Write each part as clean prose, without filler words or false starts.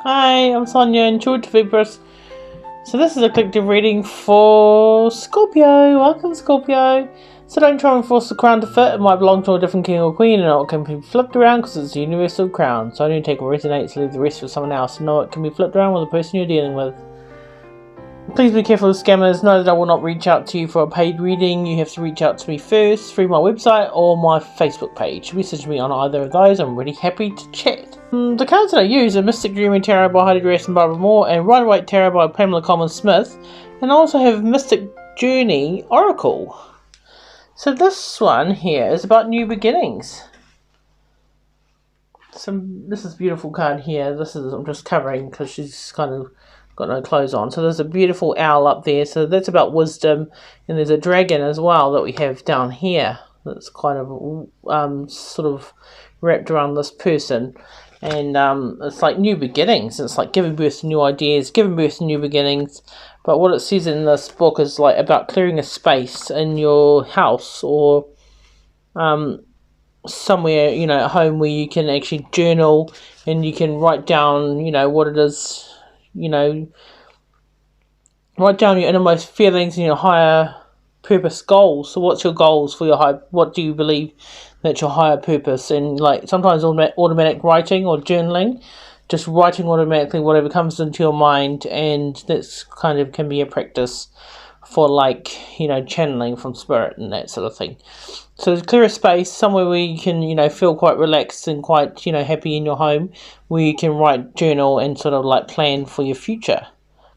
Hi, I'm Sonia, Intuitive Empress. So this is a collective reading for Scorpio. Welcome, Scorpio. So don't try and force the crown to fit. It might belong to a different king or queen, and it can be flipped around because it's a universal crown. So only take what resonates, leave the rest for someone else. Know it can be flipped around with the person you're dealing with. Please be careful of scammers. Know that I will not reach out to you for a paid reading. You have to reach out to me first through my website or my Facebook page. Message me on either of those. I'm really happy to chat. The cards that I use are Mystic Dreaming Tarot by Heidi, Darras and Barbara Moore, and Rider Waite Tarot by Pamela Coleman Smith, and I also have Mystic Journey Oracle. So this one here is about new beginnings. This is a beautiful card here. I'm just covering because she's kind of got no clothes on. So there's a beautiful owl up there. So that's about wisdom, and there's a dragon as well that we have down here. That's kind of sort of wrapped around this person. And it's like new beginnings. It's like giving birth to new ideas, giving birth to new beginnings. But what it says in this book is like about clearing a space in your house or somewhere, at home where you can actually journal and you can write down, what it is, write down your innermost feelings and your higher purpose goals. So what's your goals for what do you believe that's your higher purpose? And like sometimes automatic writing or journaling, just writing automatically whatever comes into your mind, and that's kind of can be a practice for channeling from spirit and that sort of thing. So clear a space somewhere where you can feel quite relaxed and quite happy in your home, where you can write, journal, and sort of like plan for your future,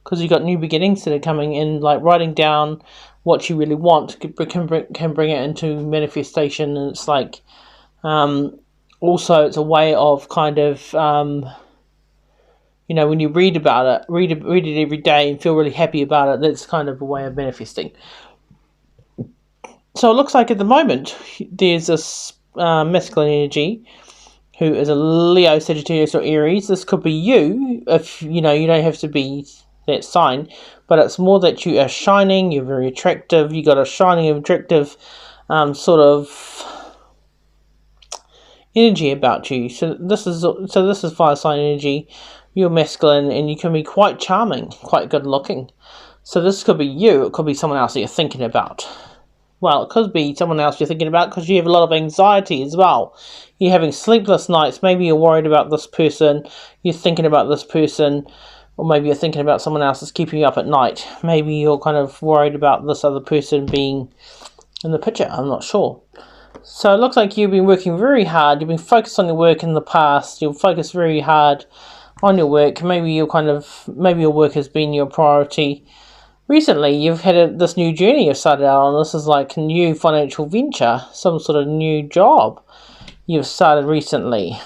because you've got new beginnings that are coming in. Like writing down what you really want can bring it into manifestation. And it's like also it's a way of kind of when you read about it, read it every day and feel really happy about it. That's kind of a way of manifesting. So it looks like at the moment there's this masculine energy who is a Leo, Sagittarius or Aries. This could be you if you don't have to be that sign, but it's more that you are shining, you're very attractive, you got a shining, attractive sort of energy about you. So this is fire sign energy. You're masculine and you can be quite charming, quite good looking. So this could be you, it could be someone else that you're thinking about. Well, it could be someone else you're thinking about because you have a lot of anxiety as well. You're having sleepless nights. Maybe you're worried about this person, you're thinking about this person, or maybe you're thinking about someone else that's keeping you up at night. Maybe you're kind of worried about this other person being in the picture. I'm not sure. So it looks like you've been working very hard. You've been focused on your work in the past. You've focused very hard on your work. Maybe your work has been your priority. Recently, you've had this new journey you've started out on. This is like a new financial venture, some sort of new job you've started recently.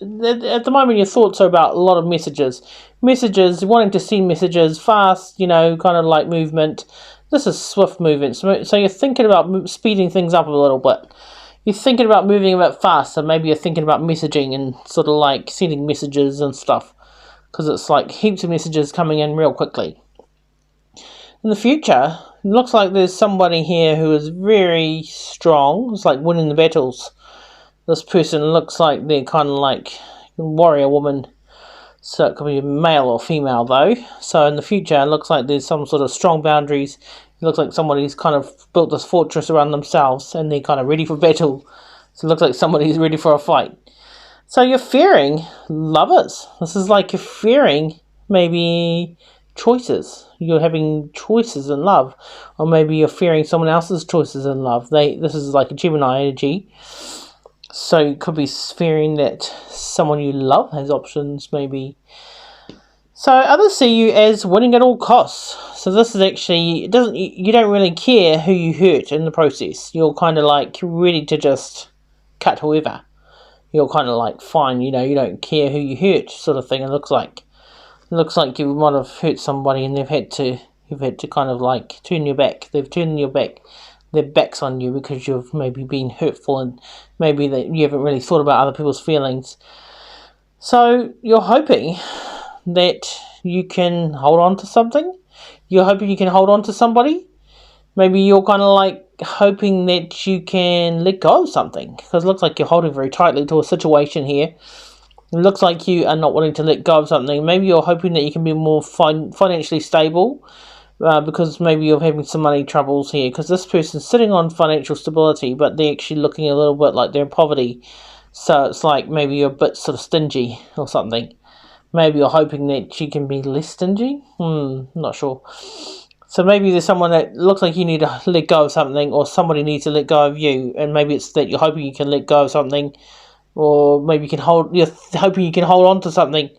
At the moment, your thoughts are about a lot of messages, wanting to see messages fast, kind of like movement. This is swift movement. So you're thinking about speeding things up a little bit. You're thinking about moving a bit faster. Maybe you're thinking about messaging and sort of like sending messages and stuff, because it's like heaps of messages coming in real quickly. In the future, it looks like there's somebody here who is very strong. It's like winning the battles. This person looks like they're kind of like a warrior woman. So it could be male or female though. So in the future, it looks like there's some sort of strong boundaries. It looks like somebody's kind of built this fortress around themselves and they're kind of ready for battle. So it looks like somebody's ready for a fight. So you're fearing lovers. This is like you're fearing maybe choices. You're having choices in love, or maybe you're fearing someone else's choices in love. This is like a Gemini energy, so you could be fearing that someone you love has options, maybe. So others see you as winning at all costs. So this is actually you don't really care who you hurt in the process. You're kind of like ready to just cut whoever. You're kind of like fine, you don't care who you hurt, sort of thing. It looks like you might have hurt somebody and you've had to kind of like turn your back. They've turned their backs on you because you've maybe been hurtful and maybe that you haven't really thought about other people's feelings. So you're hoping that you can hold on to something. You're hoping you can hold on to somebody. Maybe you're kind of like hoping that you can let go of something, because it looks like you're holding very tightly to a situation here. It looks like you are not wanting to let go of something. Maybe you're hoping that you can be more financially stable, because maybe you're having some money troubles here, because this person's sitting on financial stability, but they're actually looking a little bit like they're in poverty. So it's like maybe you're a bit sort of stingy or something. Maybe you're hoping that you can be less stingy. Not sure. So maybe there's someone that looks like you need to let go of something, or somebody needs to let go of you, and maybe it's that you're hoping you can let go of something, or maybe you're hoping you can hold on to something.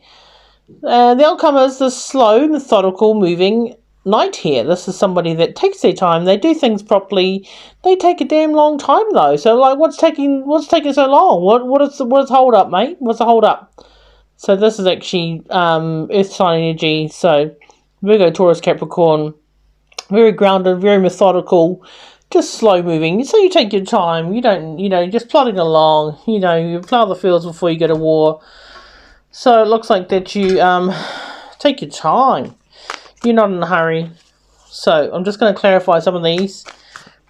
The outcome is this slow, methodical, moving knight here. This is somebody that takes their time. They do things properly. They take a damn long time though. So like, what's taking so long? What's the hold up, mate? What's the hold up? So this is actually Earth sign energy. So Virgo, Taurus, Capricorn, very grounded, very methodical, just slow moving. So you take your time. You don't, just plodding along. You plough the fields before you go to war. So it looks like that you take your time. You're not in a hurry. So I'm just going to clarify some of these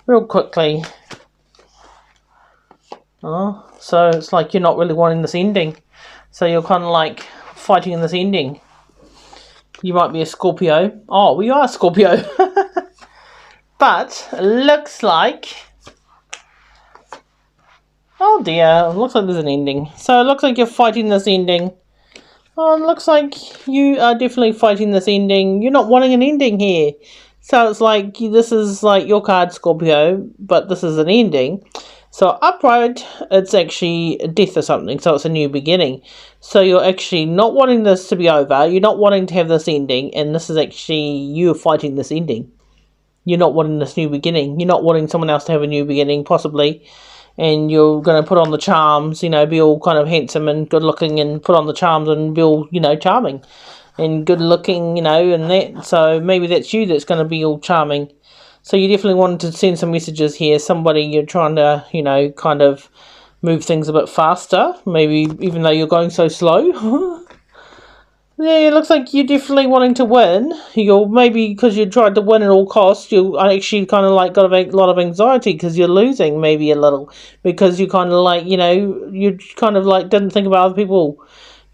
real quickly. So it's like you're not really wanting this ending. So you're kind of like fighting in this ending. You might be a Scorpio. Oh, we are a Scorpio. But it looks like... Oh dear, it looks like there's an ending. So it looks like you're fighting this ending. Oh, it looks like you are definitely fighting this ending. You're not wanting an ending here. So it's like, this is like your card, Scorpio, but this is an ending. So upright, it's actually a death or something, so it's a new beginning. So you're actually not wanting this to be over. You're not wanting to have this ending, and this is actually you fighting this ending. You're not wanting this new beginning. You're not wanting someone else to have a new beginning, possibly. And you're going to put on the charms, be all kind of handsome and good looking, and put on the charms and be all, charming and good looking, and that. So maybe that's you that's going to be all charming. So you definitely wanted to send some messages here. Somebody you're trying to, kind of move things a bit faster. Maybe even though you're going so slow. Yeah, it looks like you're definitely wanting to win. You're maybe because you tried to win at all costs. You actually kind of like got a lot of anxiety because you're losing, maybe a little, because you kind of like you kind of like didn't think about other people.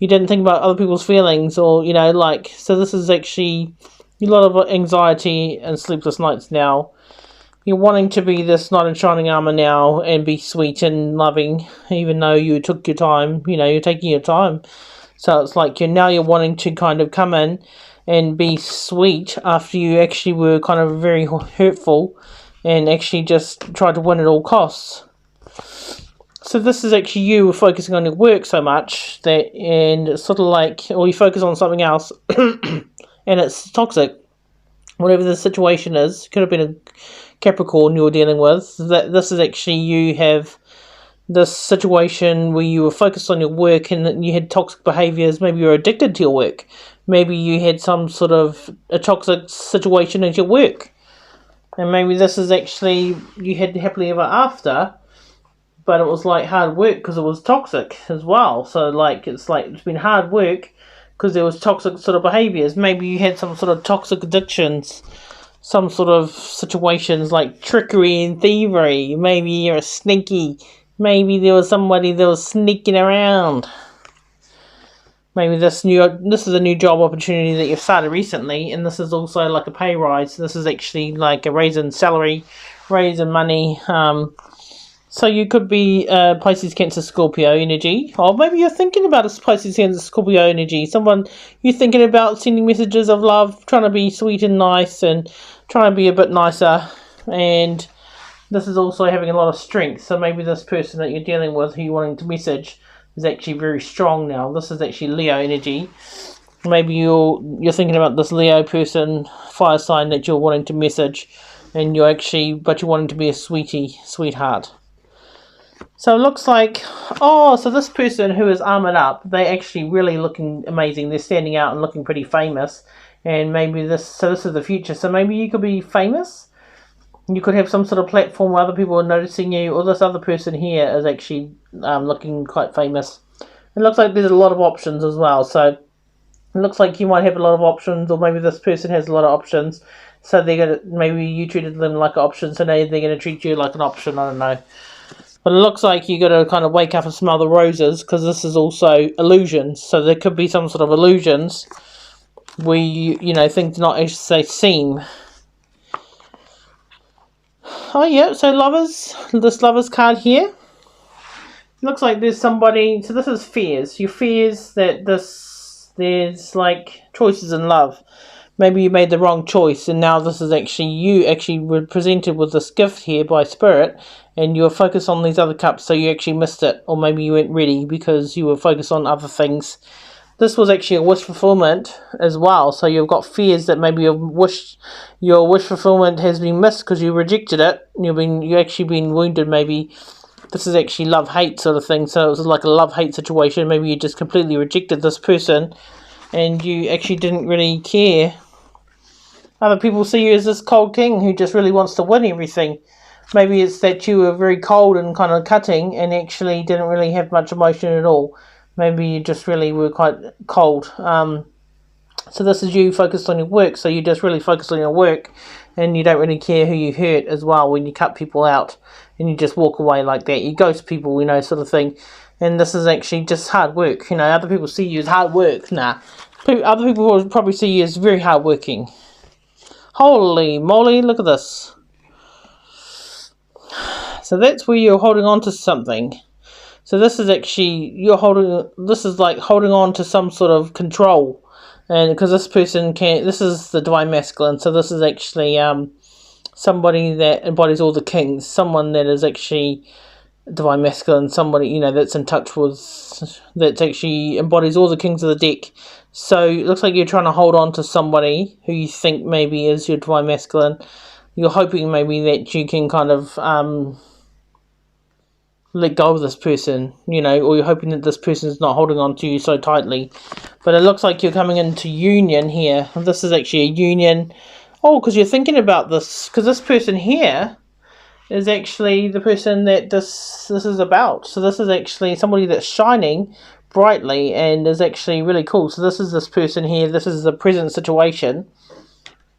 You didn't think about other people's feelings, or so this is actually a lot of anxiety and sleepless nights now. You're wanting to be this knight in shining armor now and be sweet and loving, even though you took your time. You're taking your time. So it's like you're wanting to kind of come in and be sweet after you actually were kind of very hurtful and actually just tried to win at all costs. So this is actually you focusing on your work so much and it's sort of like, or you focus on something else and it's toxic. Whatever the situation is, could have been a Capricorn you were dealing with. That this is actually you have this situation where you were focused on your work and you had toxic behaviours. Maybe you were addicted to your work. Maybe you had some sort of a toxic situation at your work. And maybe this is actually, you had happily ever after, but it was like hard work because it was toxic as well. So like, it's been hard work because there was toxic sort of behaviours. Maybe you had some sort of toxic addictions, some sort of situations like trickery and thievery. Maybe you're a sneaky. Maybe there was somebody that was sneaking around. Maybe this is a new job opportunity that you've started recently, and this is also like a pay rise. This is actually like a raise in salary, raise in money. So you could be Pisces, Cancer, Scorpio energy, or maybe you're thinking about a Pisces, Cancer, Scorpio energy. Someone you're thinking about sending messages of love, trying to be sweet and nice, and trying to be a bit nicer, and this is also having a lot of strength. So maybe this person that you're dealing with who you're wanting to message is actually very strong now. This is actually Leo energy. Maybe you're thinking about this Leo person, fire sign that you're wanting to message, and but you're wanting to be a sweetheart. So it looks like, so this person who is armored up, they're actually really looking amazing. They're standing out and looking pretty famous. And maybe this is the future. So maybe you could be famous. You could have some sort of platform where other people are noticing you, or this other person here is actually looking quite famous. It looks like there's a lot of options as well, so it looks like you might have a lot of options, or maybe this person has a lot of options, so maybe you treated them like an option, so now they're going to treat you like an option, I don't know. But it looks like you got to kind of wake up and smell the roses, because this is also illusions. So there could be some sort of illusions where you know, things not as they seem. Oh yeah, so lovers, this lovers card here. Looks like there's somebody, so this is fears. Your fears that there's like choices in love. Maybe you made the wrong choice, and now this is actually, you actually were presented with this gift here by Spirit, and you were focused on these other cups, so you actually missed it. Or maybe you weren't ready because you were focused on other things. This was actually a wish fulfillment as well, so you've got fears that maybe your wish fulfillment has been missed because you rejected it. You actually been wounded. Maybe this is actually love-hate sort of thing, so it was like a love-hate situation. Maybe you just completely rejected this person and you actually didn't really care. Other people see you as this cold king who just really wants to win everything. Maybe it's that you were very cold and kind of cutting and actually didn't really have much emotion at all. Maybe you just really were quite cold. So this is you focused on your work, so you just really focus on your work and you don't really care who you hurt as well when you cut people out and you just walk away like that. You ghost people, you know, sort of thing. And this is actually just hard work. You know, other people see you as hard work. Nah. Other people will probably see you as very hard working. Holy moly, look at this. So that's where you're holding on to something. So this is actually, this is like holding on to some sort of control. And because this person this is the Divine Masculine, so this is actually somebody that embodies all the kings. Someone that is actually Divine Masculine, somebody, you know, that's in touch with, that actually embodies all the kings of the deck. So it looks like you're trying to hold on to somebody who you think maybe is your Divine Masculine. You're hoping maybe that you can kind of let go of this person, you know, or you're hoping that this person is not holding on to you so tightly. But it looks like you're coming into union here. This is actually a union. Oh, because you're thinking about this, because this person here is actually the person that this is about. So this is actually somebody that's shining brightly and is actually really cool. So this is this person here. This is the present situation.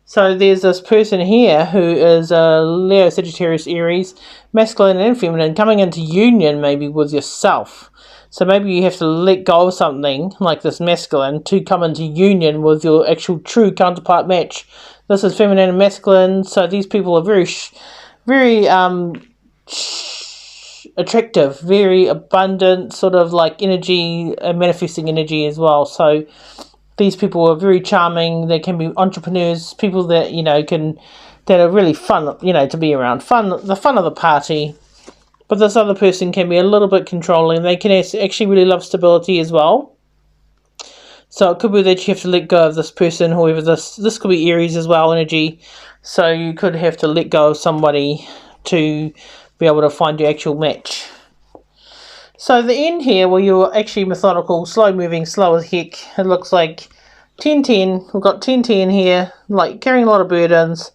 So there's this person here who is a Leo, Sagittarius, Aries, masculine and feminine, coming into union maybe with yourself. So maybe you have to let go of something like this masculine to come into union with your actual true counterpart match. This is feminine and masculine, so these people are very attractive, very abundant, sort of like energy, manifesting energy as well. So these people are very charming. They can be entrepreneurs, people that, you know, that are really fun, you know, to be around. The fun of the party. But this other person can be a little bit controlling. They can actually really love stability as well. So it could be that you have to let go of this person, whoever this could be Aries as well, energy. So you could have to let go of somebody to be able to find your actual match. So the end here, where you're actually methodical, slow moving, slow as heck. It looks like 10-10. We've got 10-10 here, like carrying a lot of burdens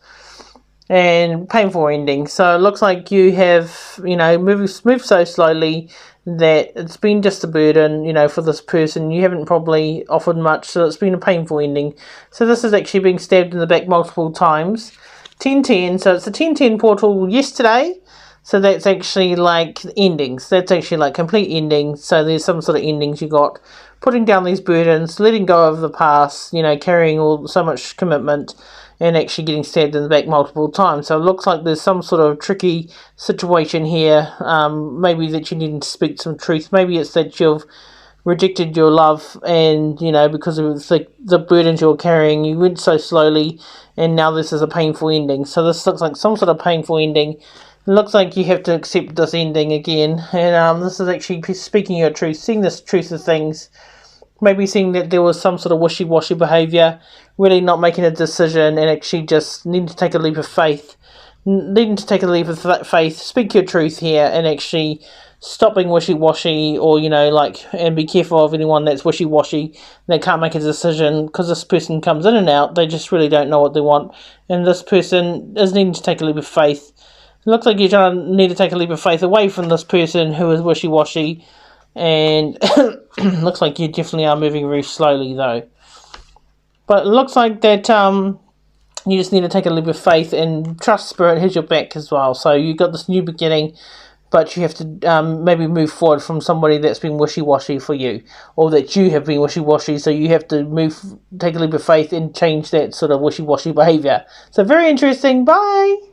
and painful ending. So it looks like you have, you know, moved so slowly that it's been just a burden, you know, for this person. You haven't probably offered much, so it's been a painful ending. So this is actually being stabbed in the back multiple times. 10-10, so it's a 10-10 portal yesterday. So that's actually like endings. That's actually like complete endings. So there's some sort of endings you got. Putting down these burdens, letting go of the past, you know, carrying so much commitment and actually getting stabbed in the back multiple times. So it looks like there's some sort of tricky situation here. Maybe that you need to speak some truth. Maybe it's that you've rejected your love and, you know, because of the burdens you're carrying, you went so slowly and now this is a painful ending. So this looks like some sort of painful ending. It looks like you have to accept this ending again. And this is actually speaking your truth, seeing this truth of things. Maybe seeing that there was some sort of wishy-washy behaviour, really not making a decision and actually just needing to take a leap of faith. Speak your truth here and actually stop being wishy-washy, or, you know, like, and be careful of anyone that's wishy-washy. They can't make a decision because this person comes in and out. They just really don't know what they want. And this person is needing to take a leap of faith. It looks like you're trying to need to take a leap of faith away from this person who is wishy-washy. And looks like you definitely are moving very slowly though. But it looks like that you just need to take a leap of faith and trust Spirit has your back as well. So you've got this new beginning. but you have to maybe move forward from somebody that's been wishy-washy for you, or that you have been wishy-washy, so you have to take a leap of faith and change that sort of wishy-washy behaviour. So very interesting. Bye!